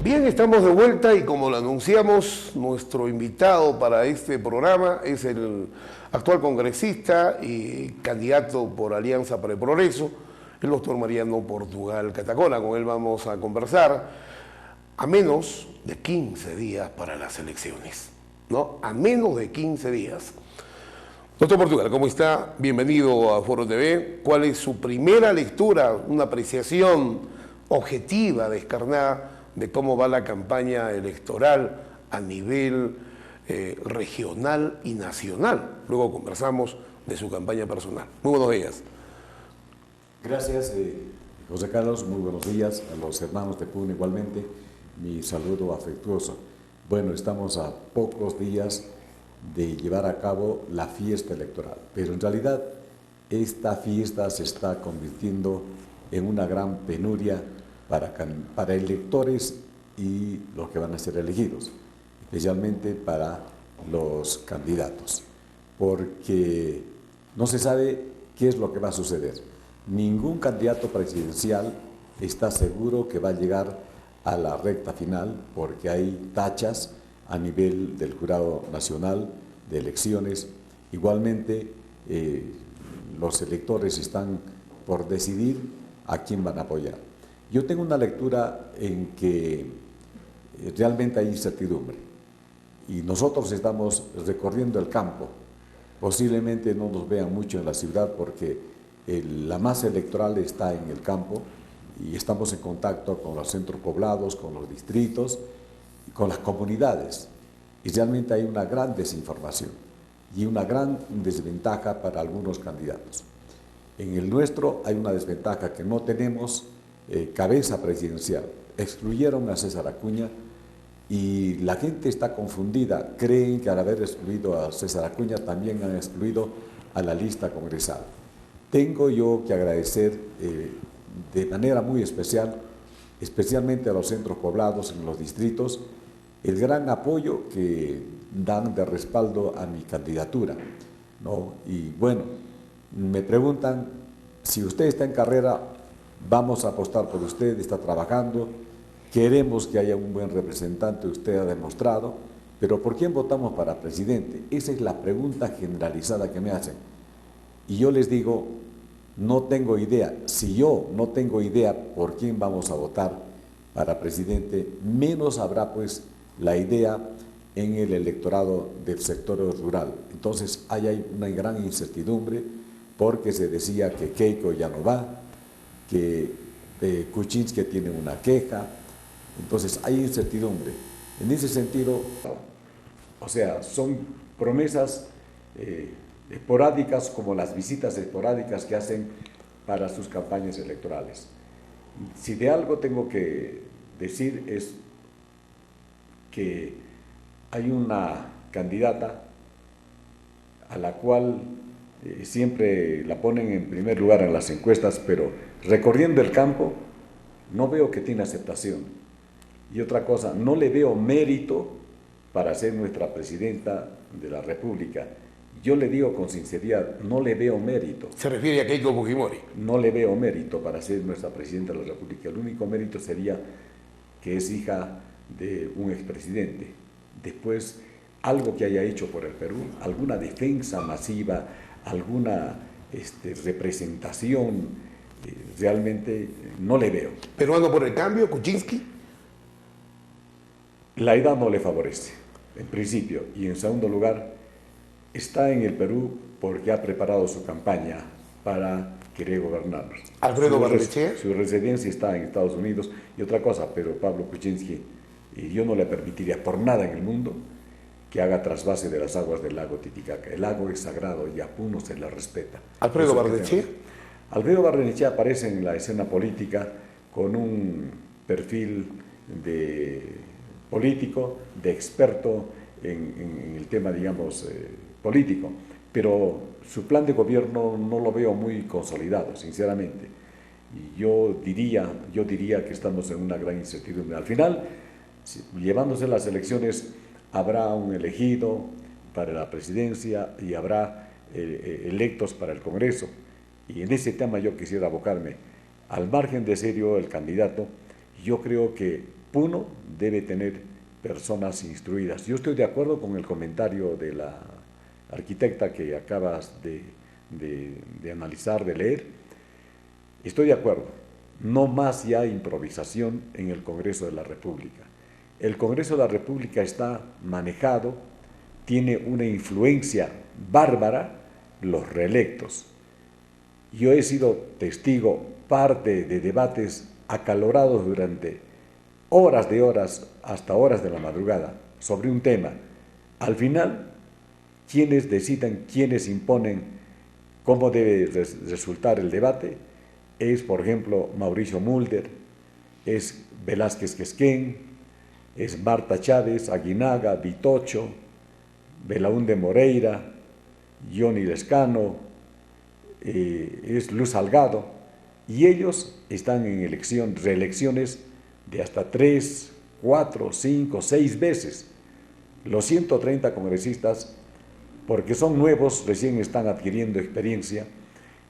Bien, estamos de vuelta y como lo anunciamos, nuestro invitado para este programa es el actual congresista y candidato por Alianza para el Progreso, el doctor Mariano Portugal Catacona. Con él vamos a conversar a menos de 15 días para las elecciones, ¿no? A menos de 15 días. Doctor Portugal, ¿cómo está? Bienvenido a Foro TV. ¿Cuál es su primera lectura, una apreciación objetiva, descarnada, de cómo va la campaña electoral a nivel regional y nacional? Luego conversamos de su campaña personal. Muy buenos días. Gracias, José Carlos. Muy buenos días a los hermanos de Puno igualmente. Mi saludo afectuoso. Bueno, estamos a pocos días de llevar a cabo la fiesta electoral, pero en realidad esta fiesta se está convirtiendo en una gran penuria para electores y los que van a ser elegidos, especialmente para los candidatos, porque no se sabe qué es lo que va a suceder. Ningún candidato presidencial está seguro que va a llegar a la recta final, porque hay tachas a nivel del Jurado Nacional de Elecciones. Igualmente, los electores están por decidir a quién van a apoyar. Yo tengo una lectura en que realmente hay incertidumbre y nosotros estamos recorriendo el campo. Posiblemente no nos vean mucho en la ciudad porque la masa electoral está en el campo y estamos en contacto con los centros poblados, con los distritos, con las comunidades. Y realmente hay una gran desinformación y una gran desventaja para algunos candidatos. En el nuestro hay una desventaja que no tenemos cabeza presidencial. Excluyeron a César Acuña y la gente está confundida. Creen que al haber excluido a César Acuña también han excluido a la lista congresal. Tengo yo que agradecer de manera muy especial, especialmente a los centros poblados, en los distritos, el gran apoyo que dan de respaldo a mi candidatura, ¿no? Y bueno, me preguntan, si usted está en carrera, vamos a apostar por usted, está trabajando, queremos que haya un buen representante, usted ha demostrado, pero ¿por quién votamos para presidente? Esa es la pregunta generalizada que me hacen. Y yo les digo, no tengo idea. Si yo no tengo idea por quién vamos a votar para presidente, menos habrá pues la idea en el electorado del sector rural. Entonces hay una gran incertidumbre porque se decía que Keiko ya no va, que Kuczynski tiene una queja, entonces hay incertidumbre. En ese sentido, o sea, son promesas esporádicas, como las visitas esporádicas que hacen para sus campañas electorales. Si de algo tengo que decir es que hay una candidata a la cual siempre la ponen en primer lugar en las encuestas, pero recorriendo el campo no veo que tiene aceptación. Y otra cosa, no le veo mérito para ser nuestra presidenta de la República. Yo le digo con sinceridad, no le veo mérito. ¿Se refiere a Keiko Fujimori? No le veo mérito para ser nuestra presidenta de la República. El único mérito sería que es hija de un expresidente. Después, algo que haya hecho por el Perú, alguna defensa masiva, alguna representación, realmente no le veo. ¿Peruano por el cambio, Kuczynski? La edad no le favorece, en principio, y en segundo lugar, está en el Perú porque ha preparado su campaña para querer gobernarnos. ¿Alfredo Barnechea? Su residencia está en Estados Unidos. Y otra cosa, pero Pablo Kuczynski, yo no le permitiría por nada en el mundo que haga trasvase de las aguas del lago Titicaca. El lago es sagrado y a Puno se le respeta. ¿Alfredo Barnechea? Alfredo Barnechea aparece en la escena política con un perfil de político, de experto en el tema, digamos, político, pero su plan de gobierno no lo veo muy consolidado, sinceramente. Y yo diría que estamos en una gran incertidumbre. Al final, llevándose las elecciones, habrá un elegido para la presidencia y habrá electos para el Congreso. Y en ese tema yo quisiera abocarme. Al margen de ser yo el candidato, yo creo que Puno debe tener personas instruidas. Yo estoy de acuerdo con el comentario de la arquitecta que acabas de analizar, de leer. Estoy de acuerdo. No más ya improvisación en el Congreso de la República. El Congreso de la República está manejado, tiene una influencia bárbara, los reelectos. Yo he sido testigo, parte de debates acalorados durante horas de horas, hasta horas de la madrugada, sobre un tema. Al final, quienes decidan, quienes imponen cómo debe resultar el debate, es, por ejemplo, Mauricio Mulder, es Velázquez Quesquén, es Marta Chávez, Aguinaga, Vitocho, Belaúnde Moreira, Johnny Lescano, es Luz Salgado, y ellos están en reelecciones de hasta 3, 4, 5, 6 veces. Los 130 congresistas, porque son nuevos, recién están adquiriendo experiencia,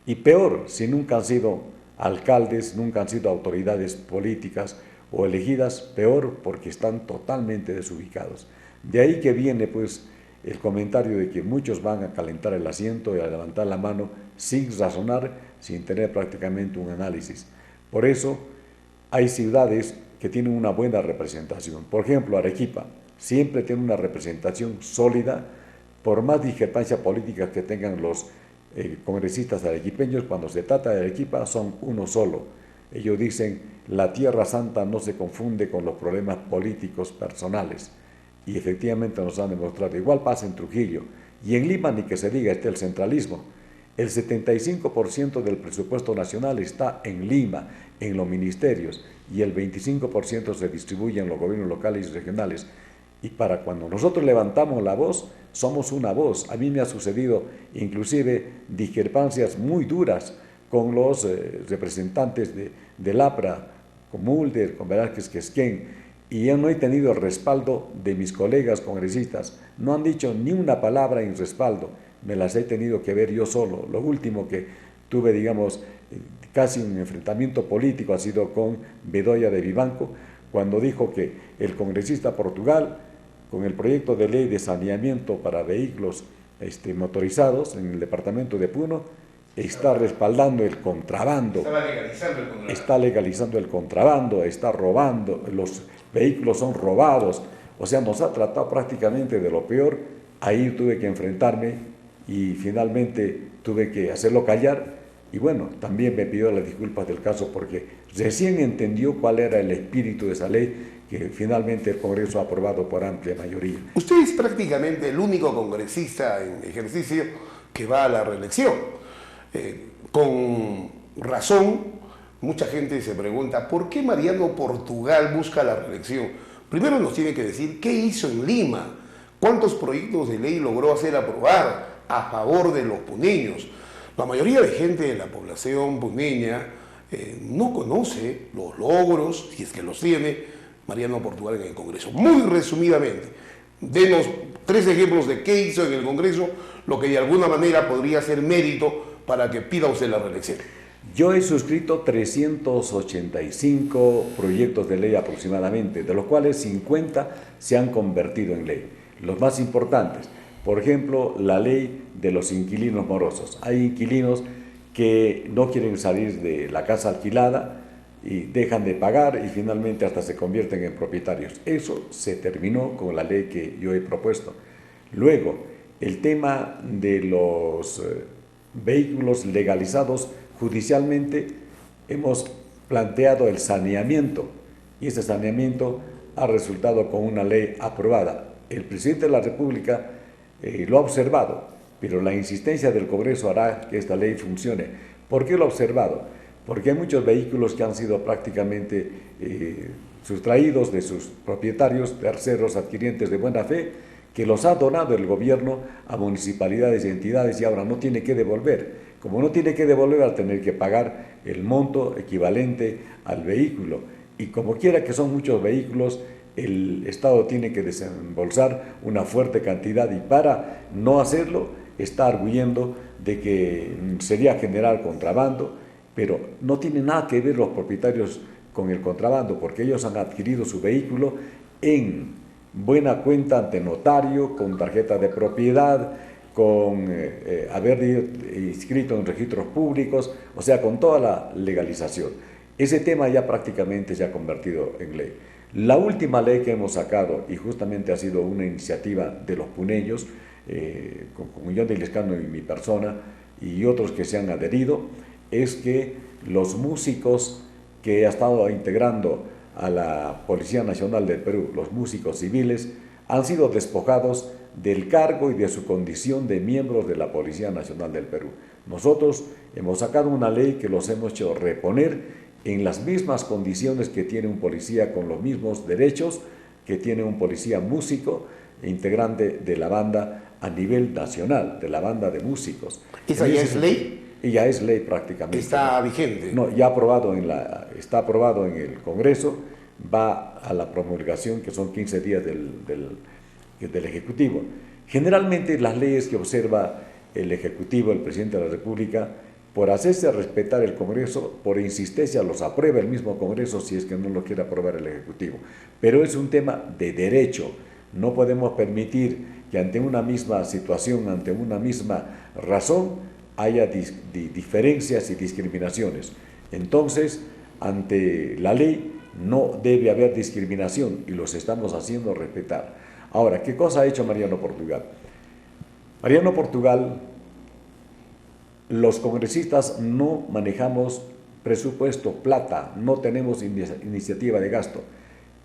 y peor, si nunca han sido alcaldes, nunca han sido autoridades políticas o elegidas, peor porque están totalmente desubicados. De ahí que viene pues el comentario de que muchos van a calentar el asiento y a levantar la mano sin razonar, sin tener prácticamente un análisis. Por eso hay ciudades que tienen una buena representación. Por ejemplo, Arequipa siempre tiene una representación sólida, por más discrepancia política que tengan los congresistas arequipeños. Cuando se trata de Arequipa son uno solo. Ellos dicen, la Tierra Santa no se confunde con los problemas políticos personales, y efectivamente nos han demostrado. Igual pasa en Trujillo, y en Lima ni que se diga, está el centralismo. El 75% del presupuesto nacional está en Lima, en los ministerios, y el 25% se distribuye en los gobiernos locales y regionales. Y para cuando nosotros levantamos la voz, somos una voz. A mí me ha sucedido inclusive discrepancias muy duras con los representantes del APRA, con Mulder, con Velázquez Quesquén, y yo no he tenido el respaldo de mis colegas congresistas. No han dicho ni una palabra en respaldo, me las he tenido que ver yo solo. Lo último que tuve, digamos, casi un enfrentamiento político ha sido con Bedoya de Vivanco, cuando dijo que el congresista Portugal, con el proyecto de ley de saneamiento para vehículos motorizados en el departamento de Puno, está respaldando el contrabando. Está legalizando el contrabando, está robando, los vehículos son robados. O sea, nos ha tratado prácticamente de lo peor. Ahí tuve que enfrentarme y finalmente tuve que hacerlo callar. Y bueno, también me pidió las disculpas del caso porque recién entendió cuál era el espíritu de esa ley que finalmente el Congreso ha aprobado por amplia mayoría. Usted es prácticamente el único congresista en ejercicio que va a la reelección. Con razón, mucha gente se pregunta, ¿por qué Mariano Portugal busca la reelección? Primero nos tiene que decir qué hizo en Lima, cuántos proyectos de ley logró hacer aprobar a favor de los puneños. La mayoría de gente de la población puneña no conoce los logros, si es que los tiene, Mariano Portugal en el Congreso. Muy resumidamente, denos 3 ejemplos de qué hizo en el Congreso, lo que de alguna manera podría ser mérito para que pida usted la reelección. Yo he suscrito 385 proyectos de ley aproximadamente, de los cuales 50 se han convertido en ley. Los más importantes, por ejemplo, la ley de los inquilinos morosos. Hay inquilinos que no quieren salir de la casa alquilada y dejan de pagar y finalmente hasta se convierten en propietarios. Eso se terminó con la ley que yo he propuesto. Luego, el tema de los vehículos legalizados judicialmente, hemos planteado el saneamiento y ese saneamiento ha resultado con una ley aprobada. El presidente de la República lo ha observado, pero la insistencia del Congreso hará que esta ley funcione. ¿Por qué lo ha observado? Porque hay muchos vehículos que han sido prácticamente sustraídos de sus propietarios, terceros adquirientes de buena fe, que los ha donado el gobierno a municipalidades y entidades y ahora no tiene que devolver. Como no tiene que devolver, va a tener que pagar el monto equivalente al vehículo. Y como quiera que son muchos vehículos, el Estado tiene que desembolsar una fuerte cantidad y para no hacerlo está arguyendo de que sería generar contrabando, pero no tiene nada que ver los propietarios con el contrabando, porque ellos han adquirido su vehículo en buena cuenta ante notario, con tarjeta de propiedad, con haber inscrito en registros públicos, o sea, con toda la legalización. Ese tema ya prácticamente se ha convertido en ley. La última ley que hemos sacado, y justamente ha sido una iniciativa de los puneños, con John de Liscano y mi persona, y otros que se han adherido, es que los músicos que ha estado integrando a la Policía Nacional del Perú, los músicos civiles, han sido despojados del cargo y de su condición de miembros de la Policía Nacional del Perú. Nosotros hemos sacado una ley que los hemos hecho reponer en las mismas condiciones que tiene un policía, con los mismos derechos que tiene un policía músico e integrante de la banda a nivel nacional, de la banda de músicos. ¿Esa ya es ley? Y ya es ley prácticamente. ¿Está vigente? No, ya está aprobado en el Congreso, va a la promulgación, que son 15 días del Ejecutivo. Generalmente las leyes que observa el Ejecutivo, el Presidente de la República, por hacerse respetar el Congreso, por insistencia los aprueba el mismo Congreso si es que no lo quiere aprobar el Ejecutivo. Pero es un tema de derecho. No podemos permitir que ante una misma situación, ante una misma razón, haya diferencias y discriminaciones. Entonces, ante la ley no debe haber discriminación y los estamos haciendo respetar. Ahora, ¿qué cosa ha hecho Mariano Portugal? Mariano Portugal, los congresistas no manejamos presupuesto, plata, no tenemos iniciativa de gasto,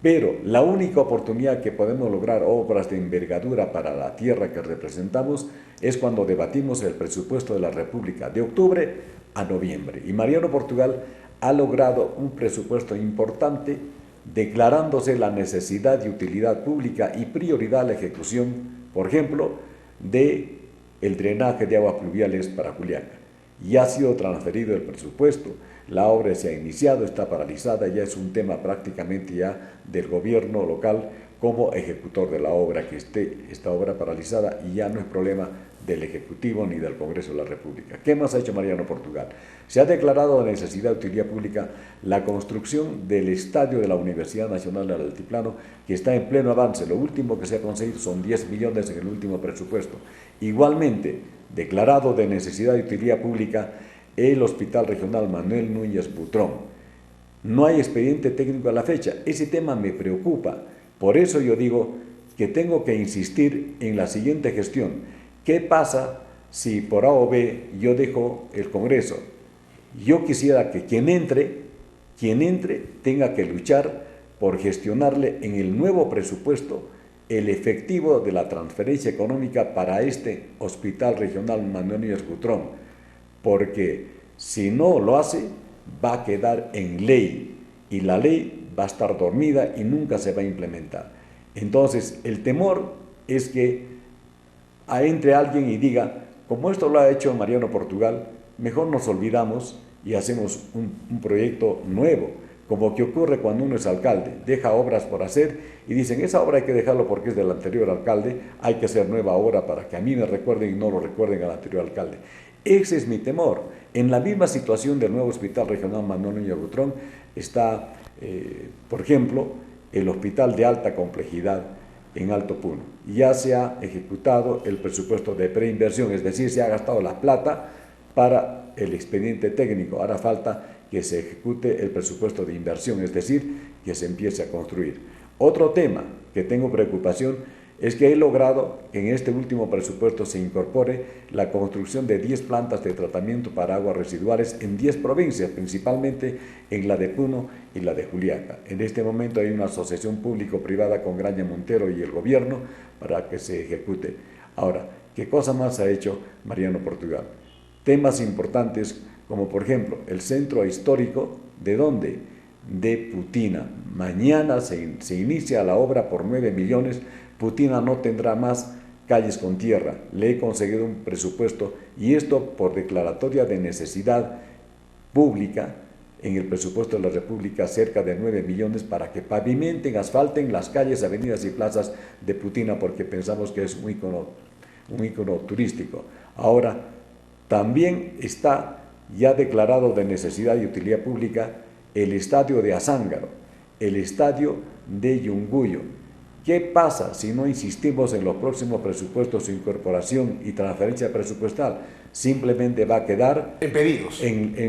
pero la única oportunidad que podemos lograr obras de envergadura para la tierra que representamos es cuando debatimos el presupuesto de la República de octubre a noviembre. Y Mariano Portugal ha logrado un presupuesto importante, declarándose la necesidad de utilidad pública y prioridad a la ejecución, por ejemplo, de el drenaje de aguas pluviales para Juliaca. Ya ha sido transferido el presupuesto, la obra se ha iniciado, está paralizada, ya es un tema prácticamente ya del gobierno local como ejecutor de la obra, que esté esta obra paralizada, y ya no es problema del Ejecutivo ni del Congreso de la República. ¿Qué más ha hecho Mariano Portugal? Se ha declarado de necesidad de utilidad pública la construcción del estadio de la Universidad Nacional del Altiplano, que está en pleno avance. Lo último que se ha conseguido son 10 millones en el último presupuesto. Igualmente, declarado de necesidad de utilidad pública el Hospital Regional Manuel Núñez Butrón. No hay expediente técnico a la fecha. Ese tema me preocupa. Por eso yo digo que tengo que insistir en la siguiente gestión. ¿Qué pasa si por A o B yo dejo el Congreso? Yo quisiera que quien entre tenga que luchar por gestionarle en el nuevo presupuesto el efectivo de la transferencia económica para este Hospital Regional Manuel Núñez Butrón, porque si no lo hace, va a quedar en ley, y la ley va a estar dormida y nunca se va a implementar. Entonces, el temor es que entre alguien y diga, como esto lo ha hecho Mariano Portugal, mejor nos olvidamos y hacemos un proyecto nuevo, como que ocurre cuando uno es alcalde, deja obras por hacer y dicen, esa obra hay que dejarlo porque es del anterior alcalde, hay que hacer nueva obra para que a mí me recuerden y no lo recuerden al anterior alcalde. Ese es mi temor. En la misma situación del nuevo Hospital Regional Manuel Núñez Butrón está, por ejemplo, el hospital de alta complejidad en Alto Puno. Ya se ha ejecutado el presupuesto de preinversión, es decir, se ha gastado la plata para el expediente técnico. Ahora falta que se ejecute el presupuesto de inversión, es decir, que se empiece a construir. Otro tema que tengo preocupación es que he logrado que en este último presupuesto se incorpore la construcción de 10 plantas de tratamiento para aguas residuales en 10 provincias, principalmente en la de Puno y la de Juliaca. En este momento hay una asociación público-privada con Graña Montero y el gobierno para que se ejecute. Ahora, ¿qué cosa más ha hecho Mariano Portugal? Temas importantes como por ejemplo el centro histórico, ¿de dónde? De Putina. Mañana se inicia la obra por 9 millones. Putina no tendrá más calles con tierra. Le he conseguido un presupuesto, y esto por declaratoria de necesidad pública en el presupuesto de la República, cerca de 9 millones para que pavimenten, asfalten las calles, avenidas y plazas de Putina, porque pensamos que es un ícono turístico. Ahora, también está ya declarado de necesidad y utilidad pública el estadio de Azángaro, el estadio de Yunguyo. ¿Qué pasa si no insistimos en los próximos presupuestos de incorporación y transferencia presupuestal? Simplemente va a quedar en pedidos.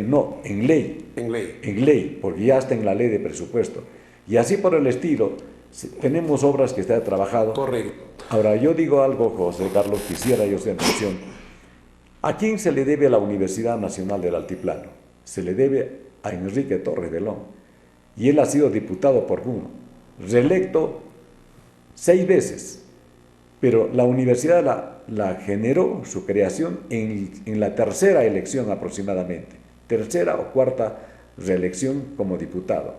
No, en ley. En ley. En ley, porque ya está en la ley de presupuesto. Y así por el estilo, tenemos obras que están trabajadas. Correcto. Ahora, yo digo algo, José Carlos, quisiera yo hacer mención. ¿A quién se le debe la Universidad Nacional del Altiplano? Se le debe a Enrique Torres Velón. Y él ha sido diputado por Puno, reelecto 6 veces. Pero la universidad la generó, su creación, en la tercera elección aproximadamente. Tercera o cuarta reelección como diputado.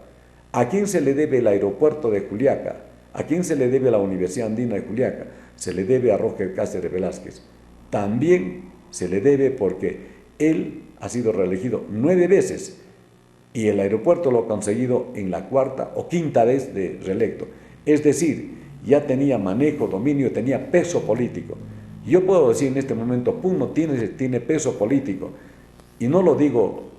¿A quién se le debe el aeropuerto de Juliaca? ¿A quién se le debe la Universidad Andina de Juliaca? Se le debe a Roger Cáceres Velázquez. También se le debe porque él ha sido reelegido 9 veces y el aeropuerto lo ha conseguido en la cuarta o quinta vez de reelecto. Es decir, ya tenía manejo, dominio, tenía peso político. Yo puedo decir en este momento, Puno tiene peso político. Y no lo digo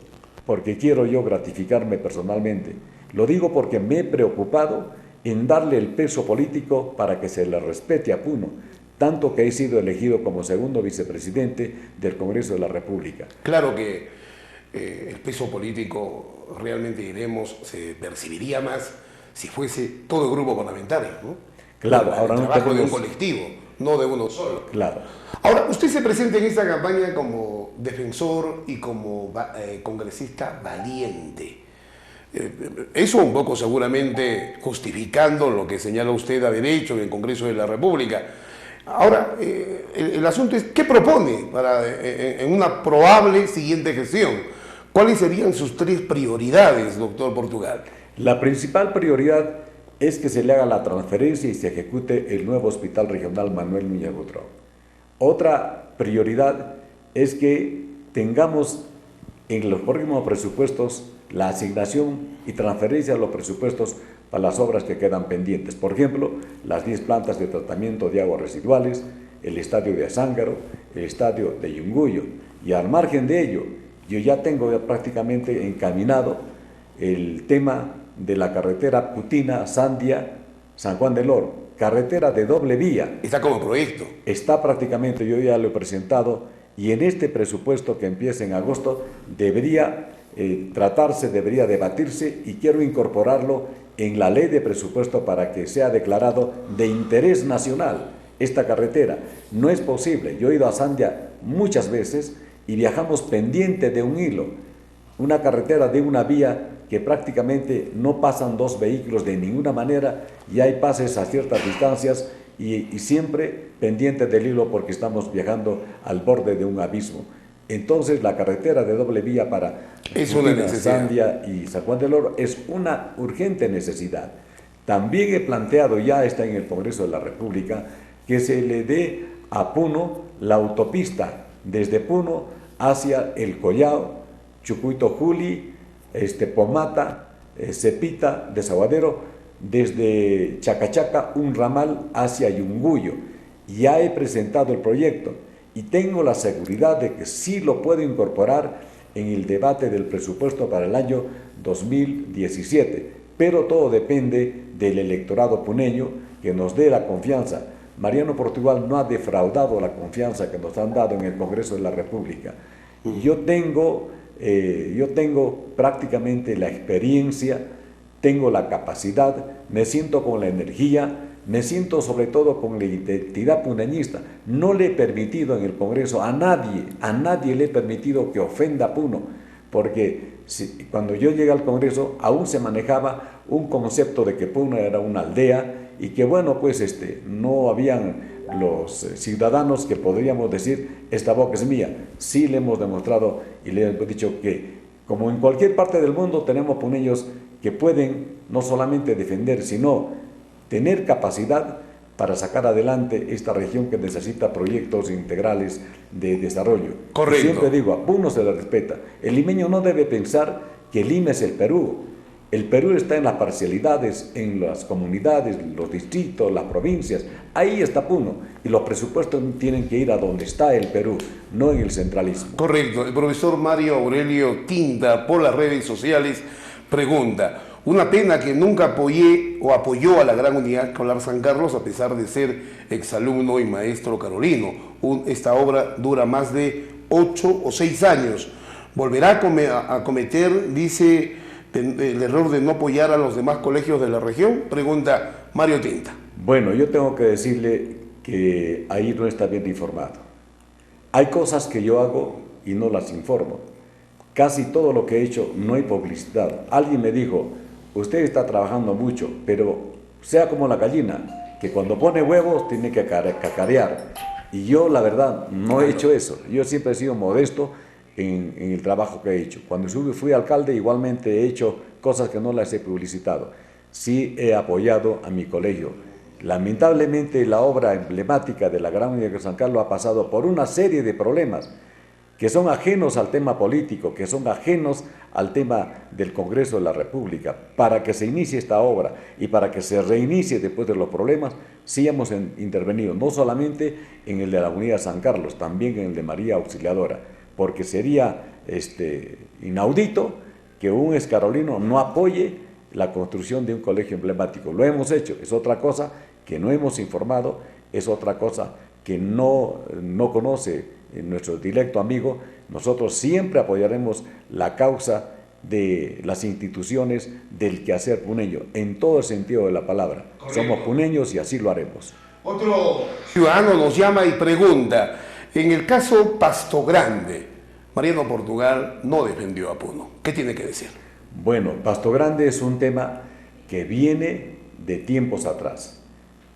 porque quiero yo gratificarme personalmente. Lo digo porque me he preocupado en darle el peso político para que se le respete a Puno, tanto que he sido elegido como segundo vicepresidente del Congreso de la República. Claro que el peso político realmente, diremos, se percibiría más si fuese todo el grupo parlamentario, ¿no? Claro, ahora el no trabajo tenemos... de un colectivo, no de uno solo. Claro. Ahora, usted se presenta en esta campaña como defensor y como congresista valiente. Eso un poco seguramente justificando lo que señala usted haber hecho en el Congreso de la República. Ahora, el asunto es, ¿qué propone en una probable siguiente gestión? ¿Cuáles serían sus 3 prioridades, doctor Portugal? La principal prioridad es que se le haga la transferencia y se ejecute el nuevo Hospital Regional Manuel Núñez Butrón. Otra prioridad es que tengamos en los próximos presupuestos la asignación y transferencia de los presupuestos para las obras que quedan pendientes. Por ejemplo, las 10 plantas de tratamiento de aguas residuales, el estadio de Azángaro, el estadio de Yunguyo. Y al margen de ello, yo ya tengo prácticamente encaminado el tema de la carretera Putina-Sandia-San Juan del Oro, carretera de doble vía. Está como proyecto. Está prácticamente, yo ya lo he presentado, y en este presupuesto que empieza en agosto debería tratarse, debería debatirse, y quiero incorporarlo en la ley de presupuesto para que sea declarado de interés nacional esta carretera. No es posible, yo he ido a Sandia muchas veces y viajamos pendiente de un hilo, una carretera de una vía que prácticamente no pasan 2 vehículos de ninguna manera, y hay pases a ciertas distancias y siempre pendiente del hilo porque estamos viajando al borde de un abismo. Entonces la carretera de doble vía para Sandia y San Juan del Oro es una urgente necesidad. También he planteado, ya está en el Congreso de la República, que se le dé a Puno la autopista desde Puno hacia el Collao, Chucuito Juli, Pomata, Cepita, Desaguadero, desde Chacachaca un ramal hacia Yunguyo. Ya he presentado el proyecto y tengo la seguridad de que sí lo puedo incorporar en el debate del presupuesto para el año 2017, pero todo depende del electorado puneño que nos dé la confianza. Mariano Portugal no ha defraudado la confianza que nos han dado en el Congreso de la República. Yo tengo prácticamente la experiencia, tengo la capacidad, me siento con la energía, me siento sobre todo con la identidad puneñista. No le he permitido en el Congreso a nadie le he permitido que ofenda a Puno, porque cuando yo llegué al Congreso aún se manejaba un concepto de que Puno era una aldea y que bueno, pues no habían los ciudadanos que podríamos decir, esta boca es mía. Sí le hemos demostrado y le hemos dicho que, como en cualquier parte del mundo, tenemos puneños que pueden no solamente defender, sino tener capacidad para sacar adelante esta región que necesita proyectos integrales de desarrollo. Correcto. Siempre digo, a Puno se le respeta. El limeño no debe pensar que Lima es el Perú. El Perú está en las parcialidades, en las comunidades, los distritos, las provincias. Ahí está Puno. Y los presupuestos tienen que ir a donde está el Perú, no en el centralismo. Correcto. El profesor Mario Aurelio Quinta, por las redes sociales, Pregunta, una pena que nunca apoyé o apoyó a la Gran Unidad Escolar San Carlos a pesar de ser exalumno y maestro carolino. Esta obra dura más de 8 o 6 años. ¿Volverá a cometer, dice, el error de no apoyar a los demás colegios de la región? Pregunta Mario Tinta. Bueno, yo tengo que decirle que ahí no está bien informado. Hay cosas que yo hago y no las informo. Casi todo lo que he hecho no hay publicidad. Alguien me dijo, usted está trabajando mucho, pero sea como la gallina, que cuando pone huevos tiene que cacarear. Y yo, la verdad, no he hecho eso. Yo siempre he sido modesto en el trabajo que he hecho. Cuando fui alcalde, igualmente he hecho cosas que no las he publicitado. Sí he apoyado a mi colegio. Lamentablemente, la obra emblemática de la Gran Unidad de San Carlos ha pasado por una serie de problemas que son ajenos al tema político, que son ajenos al tema del Congreso de la República. Para que se inicie esta obra y para que se reinicie después de los problemas, sí hemos intervenido, no solamente en el de la Unidad San Carlos, también en el de María Auxiliadora, porque sería inaudito que un excarolino no apoye la construcción de un colegio emblemático. Lo hemos hecho, es otra cosa que no hemos informado, es otra cosa que no conoce nuestro directo amigo. Nosotros siempre apoyaremos la causa de las instituciones del quehacer puneño, en todo el sentido de la palabra. Correcto. Somos puneños y así lo haremos. Otro ciudadano nos llama y pregunta, en el caso Pasto Grande, Mariano Portugal no defendió a Puno. ¿Qué tiene que decir? Bueno, Pasto Grande es un tema que viene de tiempos atrás.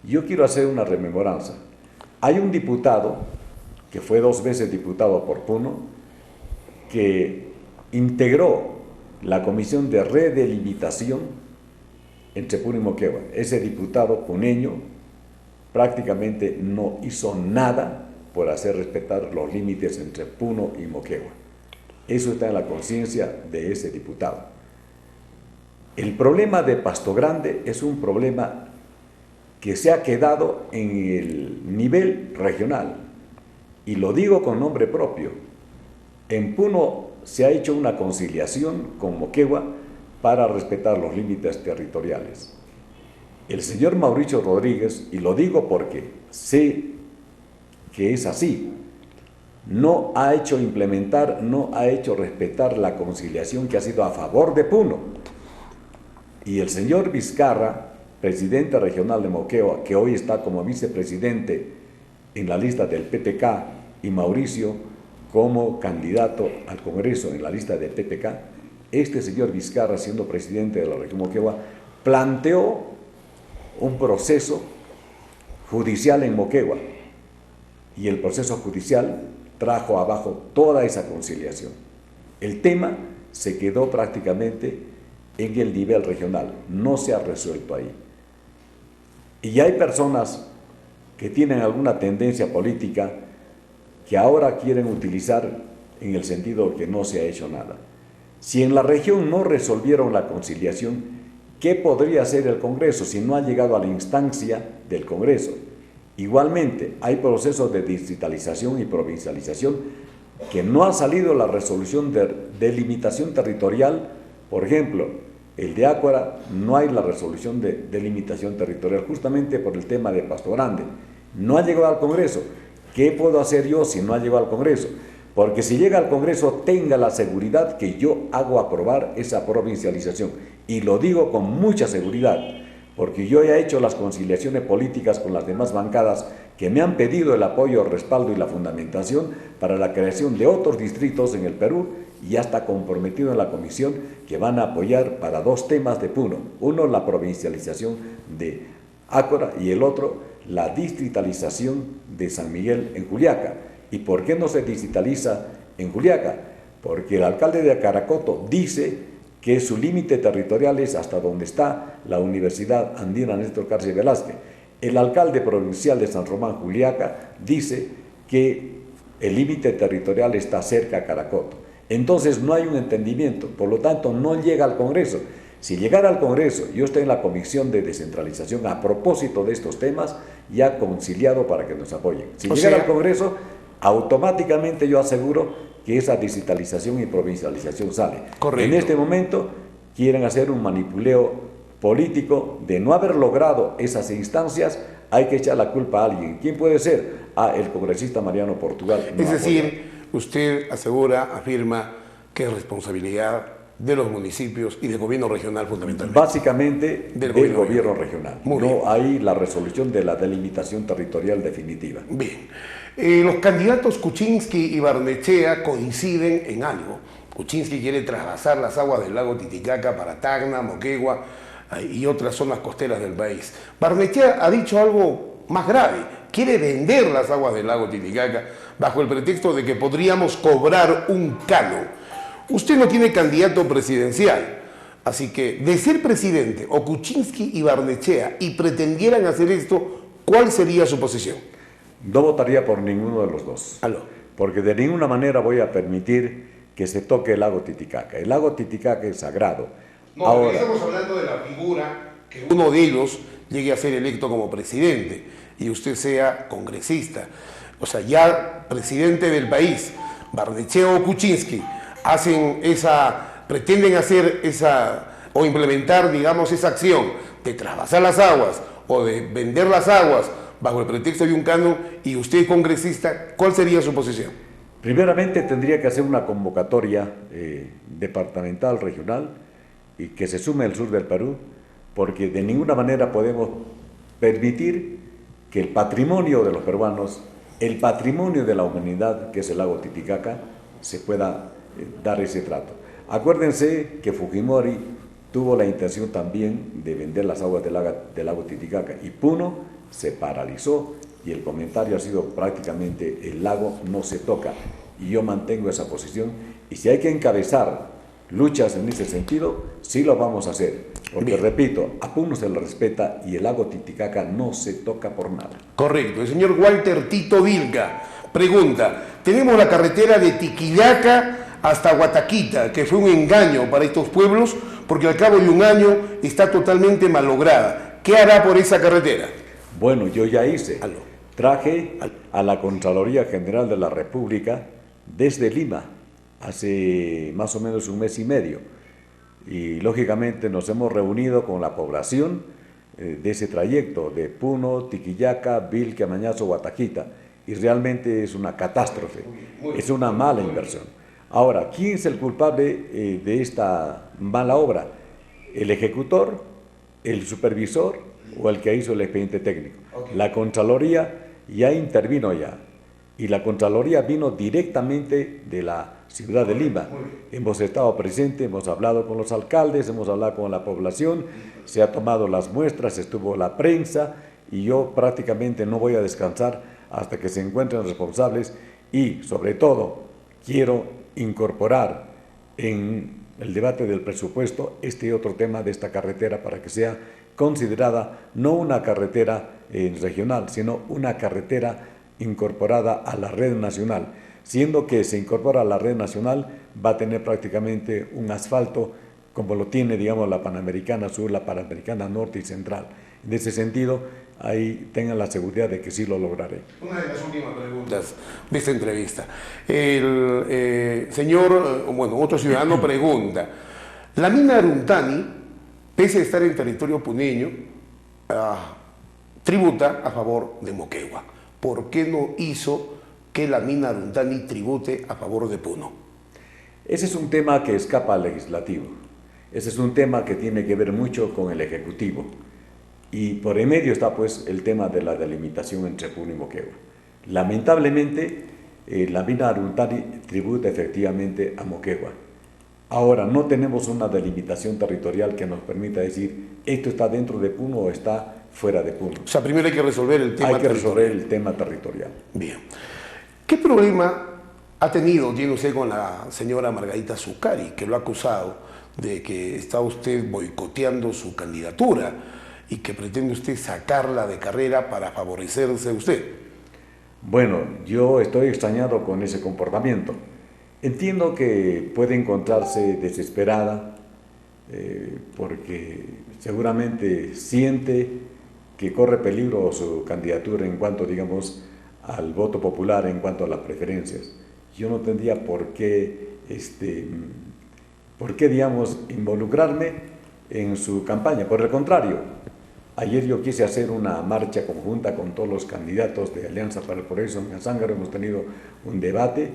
Yo quiero hacer una rememoranza. Hay un diputado que fue 2 veces diputado por Puno, que integró la comisión de redelimitación entre Puno y Moquegua. Ese diputado puneño prácticamente no hizo nada por hacer respetar los límites entre Puno y Moquegua. Eso está en la conciencia de ese diputado. El problema de Pasto Grande es un problema que se ha quedado en el nivel regional. Y lo digo con nombre propio. En Puno se ha hecho una conciliación con Moquegua para respetar los límites territoriales. El señor Mauricio Rodríguez, y lo digo porque sé que es así, no ha hecho implementar, no ha hecho respetar la conciliación que ha sido a favor de Puno. Y el señor Vizcarra, presidente regional de Moquegua, que hoy está como vicepresidente en la lista del PTK, y Mauricio como candidato al Congreso en la lista del PTK, este señor Vizcarra, siendo presidente de la región Moquegua, planteó un proceso judicial en Moquegua, y el proceso judicial trajo abajo toda esa conciliación. El tema se quedó prácticamente en el nivel regional, no se ha resuelto ahí. Y hay personas que tienen alguna tendencia política que ahora quieren utilizar en el sentido que no se ha hecho nada. Si en la región no resolvieron la conciliación, ¿qué podría hacer el Congreso si no ha llegado a la instancia del Congreso? Igualmente, hay procesos de digitalización y provincialización que no ha salido la resolución de delimitación territorial. Por ejemplo, el de Ácora no hay la resolución de delimitación territorial justamente por el tema de Pasto Grande. No ha llegado al Congreso. ¿Qué puedo hacer yo si no ha llegado al Congreso? Porque si llega al Congreso, tenga la seguridad que yo hago aprobar esa provincialización. Y lo digo con mucha seguridad, porque yo ya he hecho las conciliaciones políticas con las demás bancadas que me han pedido el apoyo, el respaldo y la fundamentación para la creación de otros distritos en el Perú, y ya está comprometido en la comisión que van a apoyar para 2 temas de Puno. Uno, la provincialización de Ácora, y el otro, la distritalización de San Miguel en Juliaca. ¿Y por qué no se distritaliza en Juliaca? Porque el alcalde de Caracoto dice que su límite territorial es hasta donde está la Universidad Andina Néstor Carci Velázquez. El alcalde provincial de San Román Juliaca dice que el límite territorial está cerca a Caracoto. Entonces no hay un entendimiento, por lo tanto no llega al Congreso. Si llegara al Congreso, yo estoy en la Comisión de Descentralización a propósito de estos temas, ya conciliado para que nos apoyen. Si llegara al Congreso, automáticamente yo aseguro que esa digitalización y provincialización sale. Correcto. En este momento quieren hacer un manipuleo político de no haber logrado esas instancias. Hay que echar la culpa a alguien. ¿Quién puede ser? El congresista Mariano Portugal. Es decir, usted asegura, afirma que es responsabilidad de los municipios y del gobierno regional fundamentalmente. Básicamente del gobierno regional. No hay la resolución de la delimitación territorial definitiva. Bien. Los candidatos Kuczynski y Barnechea coinciden en algo. Kuczynski quiere trasvasar las aguas del lago Titicaca para Tacna, Moquegua y otras zonas costeras del país. Barnechea ha dicho algo más grave. Quiere vender las aguas del lago Titicaca bajo el pretexto de que podríamos cobrar un canon. Usted no tiene candidato presidencial, así que de ser presidente o Kuczynski y Barnechea y pretendieran hacer esto, ¿cuál sería su posición? No votaría por ninguno de los dos. Aló. Porque de ninguna manera voy a permitir que se toque el lago Titicaca. El lago Titicaca es sagrado. No, ahora estamos hablando de la figura que uno de ellos llegue a ser electo como presidente y usted sea congresista. O sea, ya presidente del país, Barnechea o Kuczynski, pretenden hacer o implementar, digamos, esa acción de trasvasar las aguas o de vender las aguas bajo el pretexto de un canon, y usted congresista, ¿cuál sería su posición? Primeramente tendría que hacer una convocatoria departamental, regional, y que se sume el sur del Perú, porque de ninguna manera podemos permitir que el patrimonio de los peruanos, el patrimonio de la humanidad, que es el lago Titicaca, se pueda dar ese trato. Acuérdense que Fujimori tuvo la intención también de vender las aguas del lago Titicaca y Puno se paralizó y el comentario ha sido prácticamente el lago no se toca, y yo mantengo esa posición, y si hay que encabezar luchas en ese sentido, sí lo vamos a hacer, porque bien, repito, a Puno se le respeta y el lago Titicaca no se toca por nada. Correcto. El señor Walter Tito Vilca pregunta, tenemos la carretera de Tiquillaca hasta Guataquita, que fue un engaño para estos pueblos, porque al cabo de un año está totalmente malograda. ¿Qué hará por esa carretera? Bueno, yo ya hice. Traje a la Contraloría General de la República desde Lima, hace más o menos un mes y medio. Y lógicamente nos hemos reunido con la población de ese trayecto, de Puno, Tiquillaca, Vilca, Mañazo, Guataquita. Y realmente es una catástrofe, es una mala inversión. Ahora, ¿quién es el culpable de esta mala obra? ¿El ejecutor, el supervisor o el que hizo el expediente técnico? La Contraloría ya intervino ya, y la Contraloría vino directamente de la ciudad de Lima. Hemos estado presentes, hemos hablado con los alcaldes, hemos hablado con la población, se ha tomado las muestras, estuvo la prensa, y yo prácticamente no voy a descansar hasta que se encuentren responsables, y sobre todo quiero incorporar en el debate del presupuesto este otro tema de esta carretera para que sea considerada no una carretera regional, sino una carretera incorporada a la red nacional. Siendo que se incorpora a la red nacional, va a tener prácticamente un asfalto como lo tiene, digamos, la Panamericana Sur, la Panamericana Norte y Central. En ese sentido, ahí tengan la seguridad de que sí lo lograré. Una de las últimas preguntas de esta entrevista. El otro ciudadano pregunta, la mina Aruntani, pese a estar en territorio puneño, tributa a favor de Moquegua. ¿Por qué no hizo que la mina Aruntani tribute a favor de Puno? Ese es un tema que escapa al legislativo. Ese es un tema que tiene que ver mucho con el ejecutivo. Y por en medio está pues el tema de la delimitación entre Puno y Moquegua. Lamentablemente, la mina Aruntani tributa efectivamente a Moquegua. Ahora, no tenemos una delimitación territorial que nos permita decir esto está dentro de Puno o está fuera de Puno. O sea, primero hay que resolver el tema territorial. Hay que resolver el tema territorial. Bien. ¿Qué problema tiene usted con la señora Margarita Zuccari, que lo ha acusado de que está usted boicoteando su candidatura y que pretende usted sacarla de carrera para favorecerse usted? Bueno, yo estoy extrañado con ese comportamiento. Entiendo que puede encontrarse desesperada porque seguramente siente que corre peligro su candidatura en cuanto, digamos, al voto popular, en cuanto a las preferencias. Yo no tendría por qué ¿por qué, digamos, involucrarme en su campaña? Por el contrario, ayer yo quise hacer una marcha conjunta con todos los candidatos de Alianza para el Progreso en Azángaro, hemos tenido un debate,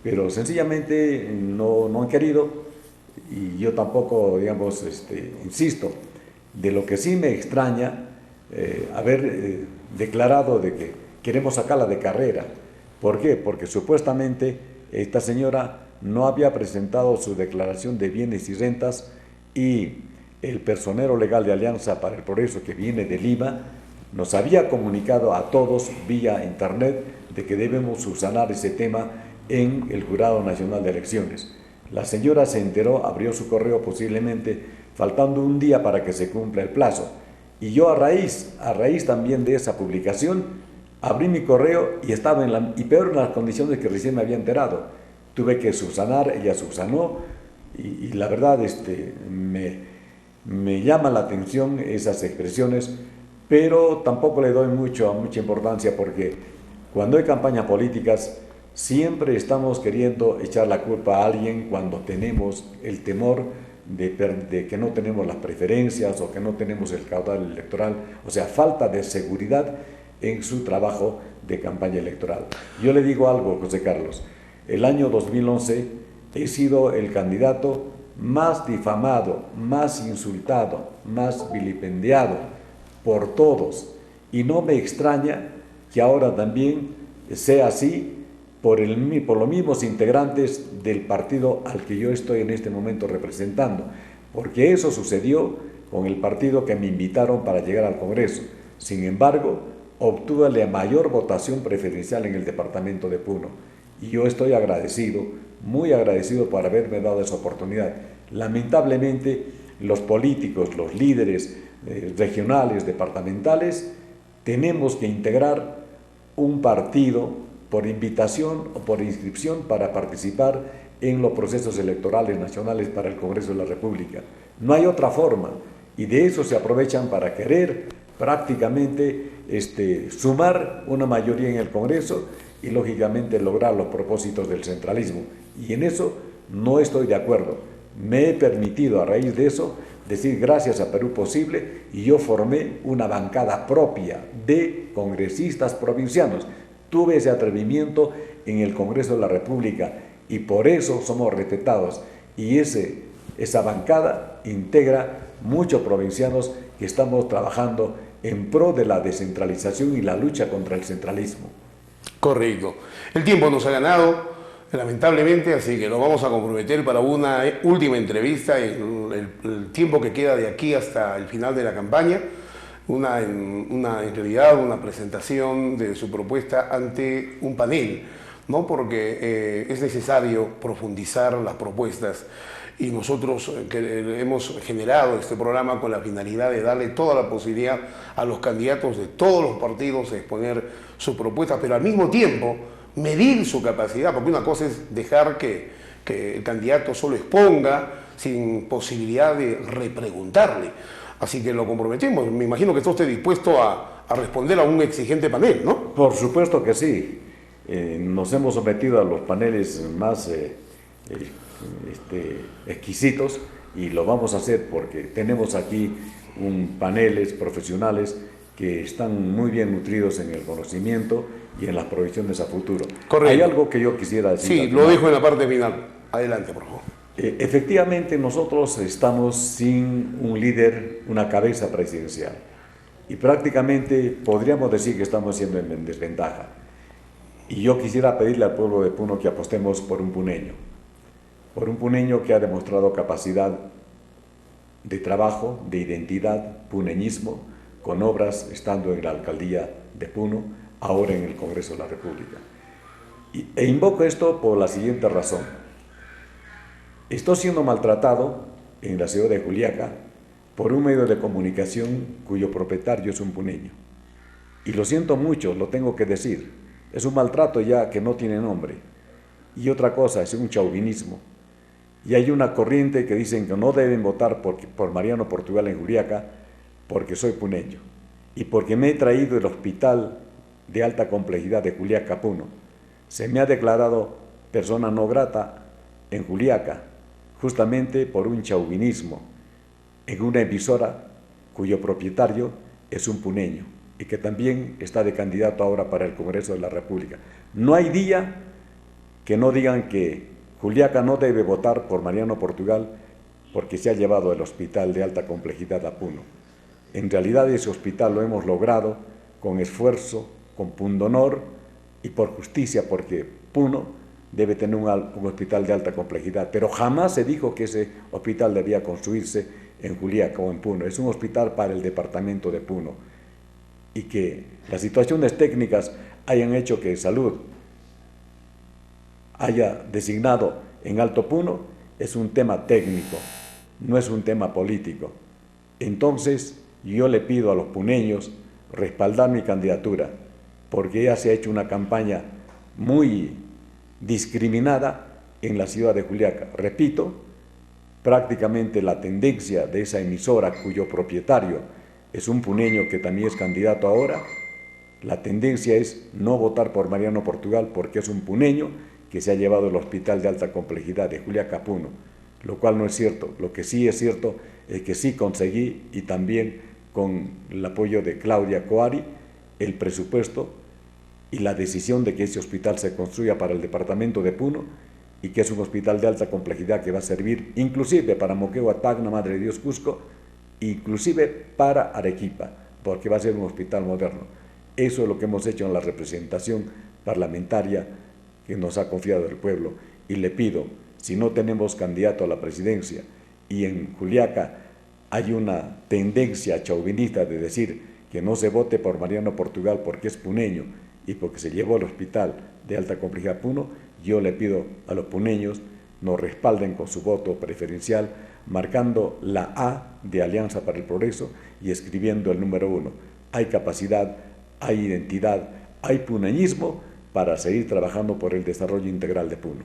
pero sencillamente no han querido, y yo tampoco, digamos, insisto. De lo que sí me extraña haber declarado de que queremos sacarla de carrera. ¿Por qué? Porque supuestamente esta señora no había presentado su declaración de bienes y rentas, y el personero legal de Alianza para el Progreso, que viene de Lima, nos había comunicado a todos vía internet de que debemos subsanar ese tema en el Jurado Nacional de Elecciones. La señora se enteró, abrió su correo posiblemente faltando un día para que se cumpla el plazo. Y yo a raíz también de esa publicación, abrí mi correo y estaba y peor en las condiciones que recién me había enterado. Tuve que subsanar, ella subsanó, y la verdad me llama la atención esas expresiones, pero tampoco le doy mucha importancia, porque cuando hay campañas políticas siempre estamos queriendo echar la culpa a alguien cuando tenemos el temor de que no tenemos las preferencias o que no tenemos el caudal electoral, o sea, falta de seguridad en su trabajo de campaña electoral. Yo le digo algo, José Carlos, el año 2011 he sido el candidato más difamado, más insultado, más vilipendiado por todos, y no me extraña que ahora también sea así por los mismos integrantes del partido al que yo estoy en este momento representando, porque eso sucedió con el partido que me invitaron para llegar al Congreso. Sin embargo, obtuve la mayor votación preferencial en el departamento de Puno, y yo estoy agradecido, muy agradecido por haberme dado esa oportunidad. Lamentablemente, los políticos, los líderes regionales, departamentales, tenemos que integrar un partido por invitación o por inscripción para participar en los procesos electorales nacionales para el Congreso de la República. No hay otra forma, y de eso se aprovechan para querer prácticamente sumar una mayoría en el Congreso y lógicamente lograr los propósitos del centralismo. Y en eso no estoy de acuerdo. Me he permitido a raíz de eso decir gracias a Perú Posible, y yo formé una bancada propia de congresistas provincianos. Tuve ese atrevimiento en el Congreso de la República, y por eso somos respetados, y esa bancada integra muchos provincianos que estamos trabajando en pro de la descentralización y la lucha contra el centralismo. Correcto. El tiempo nos ha ganado, lamentablemente, así que nos vamos a comprometer para una última entrevista en el tiempo que queda de aquí hasta el final de la campaña. En realidad una presentación de su propuesta ante un panel, ¿no? Porque es necesario profundizar las propuestas, y nosotros hemos generado este programa con la finalidad de darle toda la posibilidad a los candidatos de todos los partidos de exponer sus propuestas, pero al mismo tiempo medir su capacidad, porque una cosa es dejar que el candidato solo exponga sin posibilidad de repreguntarle. Así que lo comprometemos. Me imagino que está usted dispuesto a responder a un exigente panel, ¿no? Por supuesto que sí. Nos hemos sometido a los paneles más exquisitos, y lo vamos a hacer porque tenemos aquí paneles profesionales que están muy bien nutridos en el conocimiento y en las proyecciones a futuro. Correcto. Hay algo que yo quisiera decir. Sí, lo dejo en la parte final. Adelante, por favor. Efectivamente, nosotros estamos sin un líder, una cabeza presidencial, y prácticamente podríamos decir que estamos siendo en desventaja. Y yo quisiera pedirle al pueblo de Puno que apostemos por un puneño que ha demostrado capacidad de trabajo, de identidad, puneñismo, con obras estando en la alcaldía de Puno, ahora en el Congreso de la República. E invoco esto por la siguiente razón. Estoy siendo maltratado en la ciudad de Juliaca por un medio de comunicación cuyo propietario es un puneño. Y lo siento mucho, lo tengo que decir. Es un maltrato ya que no tiene nombre. Y otra cosa, es un chauvinismo. Y hay una corriente que dicen que no deben votar por Mariano Portugal en Juliaca porque soy puneño y porque me he traído el hospital de alta complejidad de Juliaca a Puno. Se me ha declarado persona no grata en Juliaca. justamente por un chauvinismo en una emisora cuyo propietario es un puneño y que también está de candidato ahora para el Congreso de la República. No hay día que no digan que Juliaca no debe votar por Mariano Portugal porque se ha llevado el hospital de alta complejidad a Puno. En realidad ese hospital lo hemos logrado con esfuerzo, con pundonor y por justicia, porque Puno debe tener un hospital de alta complejidad, pero jamás se dijo que ese hospital debía construirse en Juliaca o en Puno. Es un hospital para el departamento de Puno, y que las situaciones técnicas hayan hecho que Salud haya designado en Alto Puno es un tema técnico, no es un tema político. Entonces yo le pido a los puneños respaldar mi candidatura, porque ya se ha hecho una campaña muy discriminada en la ciudad de Juliaca. Repito, prácticamente la tendencia de esa emisora, cuyo propietario es un puneño que también es candidato ahora, la tendencia es no votar por Mariano Portugal porque es un puneño que se ha llevado el hospital de alta complejidad de Juliaca a Puno, lo cual no es cierto. Lo que sí es cierto es que sí conseguí, y también con el apoyo de Claudia Coari, el presupuesto y la decisión de que ese hospital se construya para el departamento de Puno, y que es un hospital de alta complejidad que va a servir inclusive para Moquegua, Tacna, Madre de Dios, Cusco, inclusive para Arequipa, porque va a ser un hospital moderno. Eso es lo que hemos hecho en la representación parlamentaria que nos ha confiado el pueblo, y le pido, si no tenemos candidato a la presidencia y en Juliaca hay una tendencia chauvinista de decir que no se vote por Mariano Portugal porque es puneño y porque se llevó al hospital de alta complejidad Puno, yo le pido a los puneños nos respalden con su voto preferencial, marcando la A de Alianza para el Progreso y escribiendo el número 1. Hay capacidad, hay identidad, hay puneñismo para seguir trabajando por el desarrollo integral de Puno.